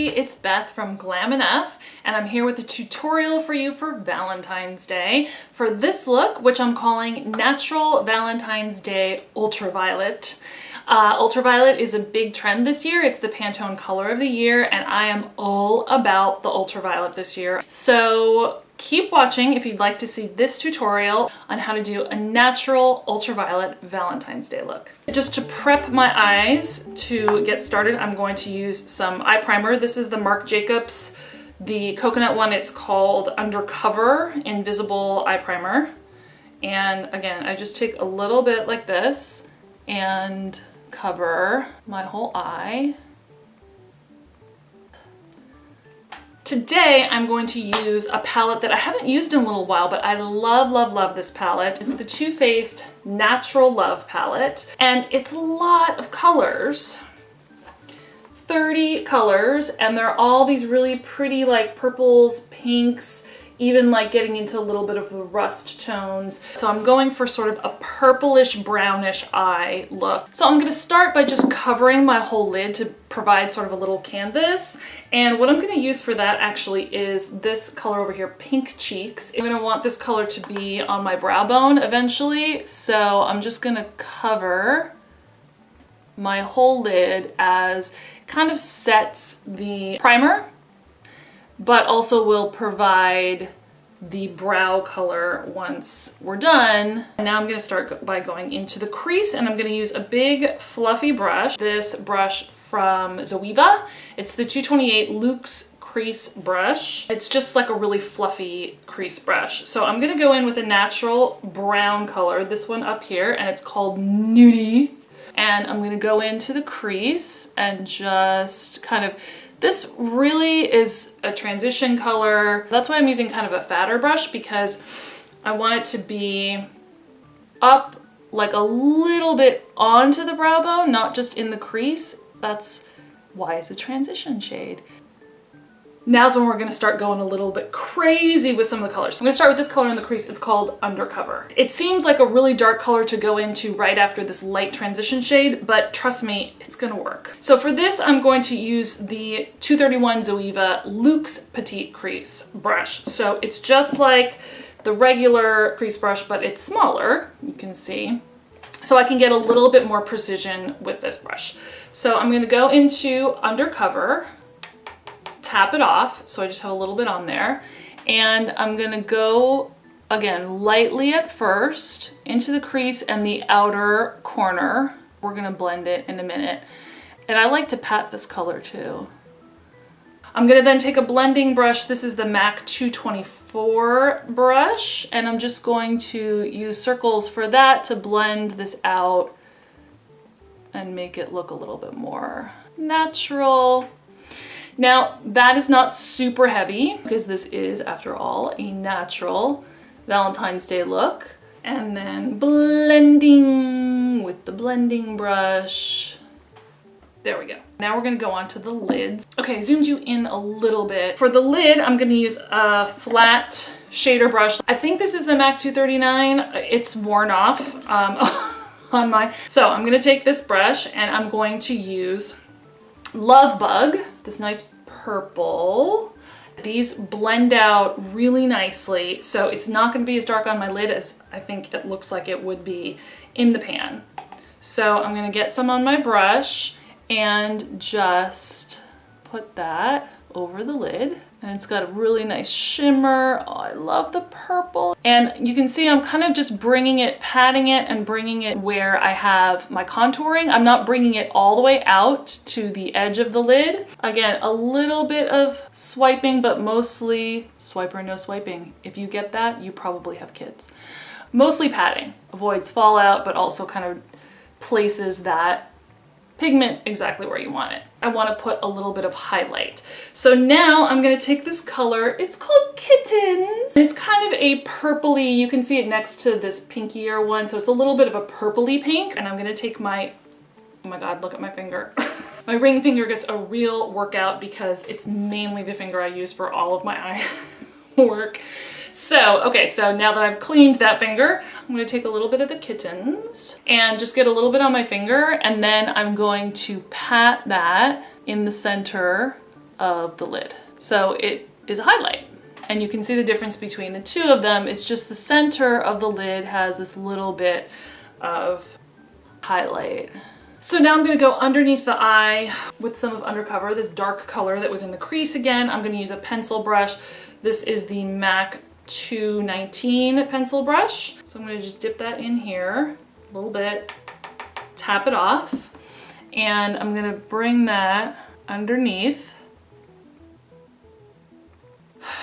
it's Beth from Glam & and I'm here with a tutorial for you for Valentine's Day for this look, which I'm calling Natural Valentine's Day Ultraviolet. Ultraviolet is a big trend this year. It's the Pantone color of the year, and I am all about the ultraviolet this year. So keep watching if you'd like to see this tutorial on how to do a natural ultraviolet Valentine's Day look. Just to prep my eyes to get started, I'm going to use some eye primer. This is the Marc Jacobs, the coconut one. It's called Undercover Invisible Eye Primer. And again, I just take a little bit like this and cover my whole eye. Today I'm going to use a palette that I haven't used in a little while, but I love, love, love this palette. It's the Too Faced Natural Love palette, and it's a lot of colors. 30 colors, and they're all these really pretty like purples, pinks, even like getting into a little bit of the rust tones. So I'm going for sort of a purplish brownish eye look. So I'm gonna start by just covering my whole lid to provide sort of a little canvas. And what I'm gonna use for that actually is this color over here, Pink Cheeks. I'm gonna want this color to be on my brow bone eventually. So I'm just gonna cover my whole lid as it kind of sets the primer, but also will provide the brow color once we're done. And now I'm gonna start by going into the crease, and I'm gonna use a big fluffy brush. This brush from Zoeva. It's the 228 Luxe crease brush. It's just like a really fluffy crease brush. So I'm gonna go in with a natural brown color, this one up here, and it's called Nudie. And I'm gonna go into the crease and just kind of, this really is a transition color. That's why I'm using kind of a fatter brush, because I want it to be up like a little bit onto the brow bone, not just in the crease. That's why it's a transition shade. Now's when we're gonna start going a little bit crazy with some of the colors. I'm gonna start with this color in the crease. It's called Undercover. It seems like a really dark color to go into right after this light transition shade, but trust me, it's gonna work. So for this, I'm going to use the 231 Zoeva Luxe Petite Crease brush. So it's just like the regular crease brush, but it's smaller, you can see. So I can get a little bit more precision with this brush. So I'm gonna go into Undercover, tap it off, so I just have a little bit on there, and I'm gonna go again lightly at first into the crease and the outer corner. We're gonna blend it in a minute, and I like to pat this color too. I'm gonna then take a blending brush. This is the MAC 224 brush, and I'm just going to use circles for that to blend this out and make it look a little bit more natural. Now, that is not super heavy because this is, after all, a natural Valentine's Day look. And then blending with the blending brush. There we go. Now we're gonna go on to the lids. Okay, zoomed you in a little bit. For the lid, I'm gonna use a flat shader brush. I think this is the MAC 239. It's worn off on mine. So I'm gonna take this brush and I'm going to use Love Bug, this nice purple. These blend out really nicely, so it's not going to be as dark on my lid as I think it looks like it would be in the pan. So I'm going to get some on my brush and just put that over the lid. And it's got a really nice shimmer. Oh, I love the purple. And you can see I'm kind of just bringing it, patting it, and bringing it where I have my contouring. I'm not bringing it all the way out to the edge of the lid. Again, a little bit of swiping, but mostly swiper, no swiping. If you get that, you probably have kids. Mostly patting. Avoids fallout, but also kind of places that pigment exactly where you want it. I want to put a little bit of highlight. So now I'm going to take this color. It's called Kittens. It's kind of a purpley, you can see it next to this pinkier one. So it's a little bit of a purpley pink. And I'm going to take my, oh my God, look at my finger. My ring finger gets a real workout because it's mainly the finger I use for all of my eye work. So, okay, so now that I've cleaned that finger, I'm gonna take a little bit of the Kittens and just get a little bit on my finger, and then I'm going to pat that in the center of the lid. So it is a highlight. And you can see the difference between the two of them. It's just the center of the lid has this little bit of highlight. So now I'm gonna go underneath the eye with some of Undercover, this dark color that was in the crease again. I'm gonna use a pencil brush. This is the MAC 219 pencil brush. So I'm gonna just dip that in here a little bit, tap it off, and I'm gonna bring that underneath.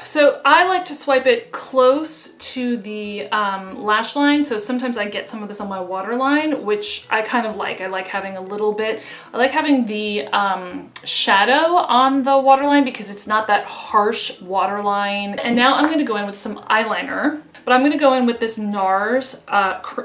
So I like to swipe it close to the lash line. So sometimes I get some of this on my waterline, which I kind of like. I like having a little bit, I like having the shadow on the waterline because it's not that harsh waterline. And now I'm gonna go in with some eyeliner, but I'm gonna go in with this NARS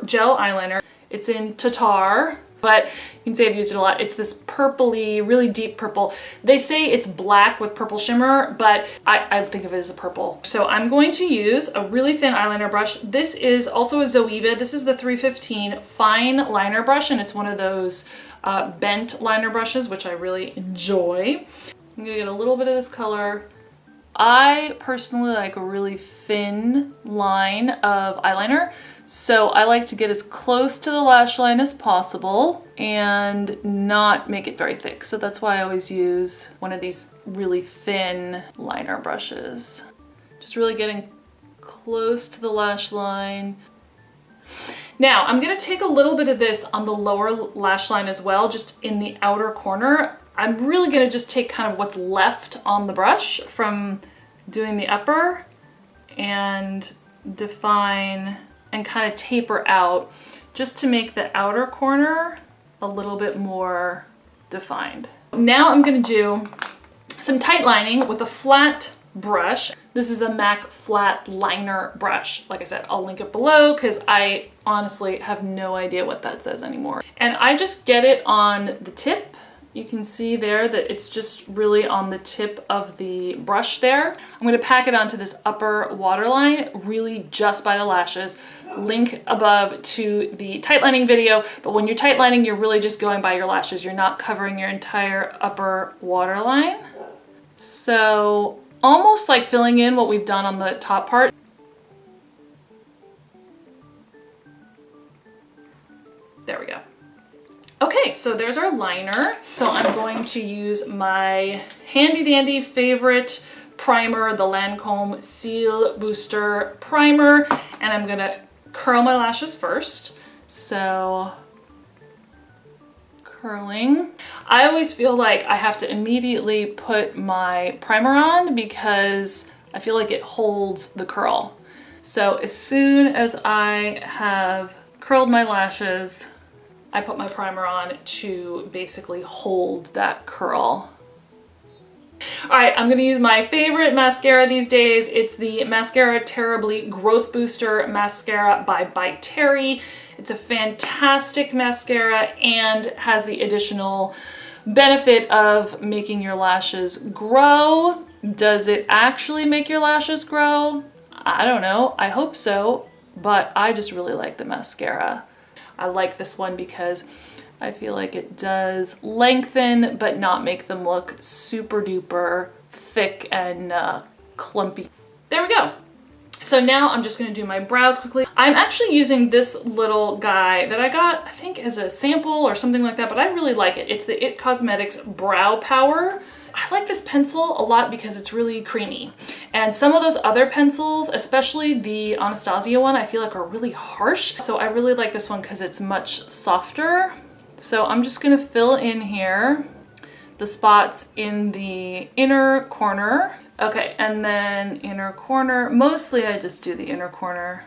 gel eyeliner. It's in Tartar, but you can see I've used it a lot. It's this purpley, really deep purple. They say it's black with purple shimmer, but I think of it as a purple. So I'm going to use a really thin eyeliner brush. This is also a Zoeva. This is the 315 fine liner brush, and it's one of those bent liner brushes, which I really enjoy. I'm gonna get a little bit of this color. I personally like a really thin line of eyeliner. So I like to get as close to the lash line as possible and not make it very thick. So that's why I always use one of these really thin liner brushes. Just really getting close to the lash line. Now I'm gonna take a little bit of this on the lower lash line as well, just in the outer corner. I'm really gonna just take kind of what's left on the brush from doing the upper and define and kind of taper out just to make the outer corner a little bit more defined. Now I'm gonna do some tight lining with a flat brush. This is a MAC flat liner brush. Like I said, I'll link it below because I honestly have no idea what that says anymore. And I just get it on the tip. You can see there that it's just really on the tip of the brush there. I'm gonna pack it onto this upper waterline, really just by the lashes. Link above to the tight lining video, but when you're tight lining, you're really just going by your lashes. You're not covering your entire upper waterline. So almost like filling in what we've done on the top part. There we go. Okay, so there's our liner. So I'm going to use my handy dandy favorite primer, the Lancôme Cils Booster Primer, and I'm gonna curl my lashes first. So curling. I always feel like I have to immediately put my primer on because I feel like it holds the curl. So as soon as I have curled my lashes, I put my primer on to basically hold that curl. All right, I'm gonna use my favorite mascara these days. It's the Mascara Terrybly Growth Booster Mascara by Terry. It's a fantastic mascara and has the additional benefit of making your lashes grow. Does it actually make your lashes grow? I don't know, I hope so, but I just really like the mascara. I like this one because I feel like it does lengthen but not make them look super duper thick and clumpy. There we go. So now I'm just gonna do my brows quickly. I'm actually using this little guy that I got, I think as a sample or something like that, but I really like it. It's the IT Cosmetics Brow Power. I like this pencil a lot because it's really creamy. And some of those other pencils, especially the Anastasia one, I feel like are really harsh. So I really like this one because it's much softer. So I'm just gonna fill in here the spots in the inner corner. Okay, and then inner corner, mostly I just do the inner corner.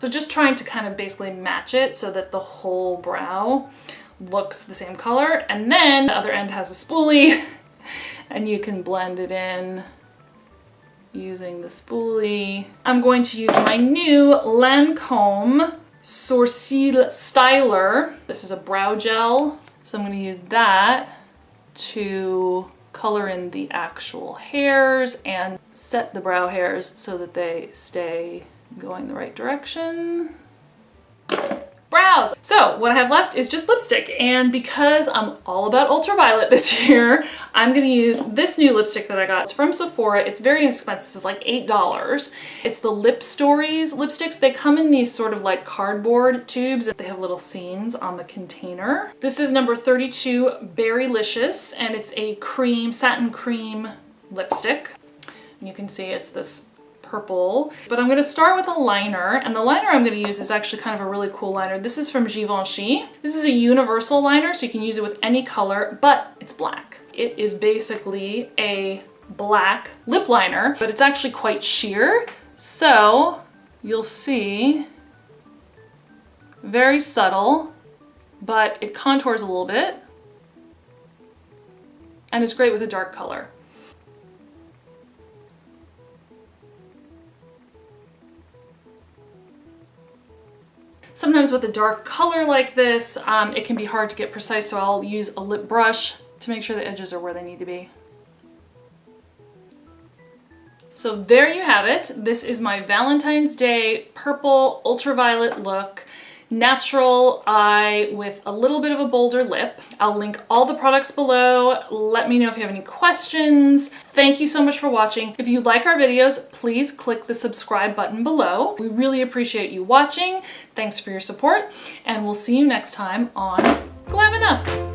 So just trying to kind of basically match it so that the whole brow looks the same color. And then the other end has a spoolie and you can blend it in using the spoolie. I'm going to use my new Lancôme Sourcils Styler. This is a brow gel. So I'm gonna use that to color in the actual hairs and set the brow hairs so that they stay going the right direction. Brows! house. So what I have left is just lipstick, and because I'm all about Ultraviolet this year, I'm gonna use this new lipstick that I got. It's from Sephora. It's very inexpensive. It's like $8. It's the Lipstories lipsticks. They come in these sort of like cardboard tubes. They have little scenes on the container. This is number 32, Berry Licious, and it's a cream, satin cream lipstick. And you can see it's this purple, but I'm going to start with a liner, and the liner I'm going to use is actually kind of a really cool liner. This is from Givenchy. This is a universal liner, so you can use it with any color, but it's black. It is basically a black lip liner, but it's actually quite sheer, so you'll see very subtle, but it contours a little bit, and it's great with a dark color. Sometimes with a dark color like this, it can be hard to get precise, so I'll use a lip brush to make sure the edges are where they need to be. So there you have it. This is my Valentine's Day purple ultraviolet look. Natural eye with a little bit of a bolder lip. I'll link all the products below. Let me know if you have any questions. Thank you so much for watching. If you like our videos, please click the subscribe button below. We really appreciate you watching. Thanks for your support, and we'll see you next time on Glam Enough.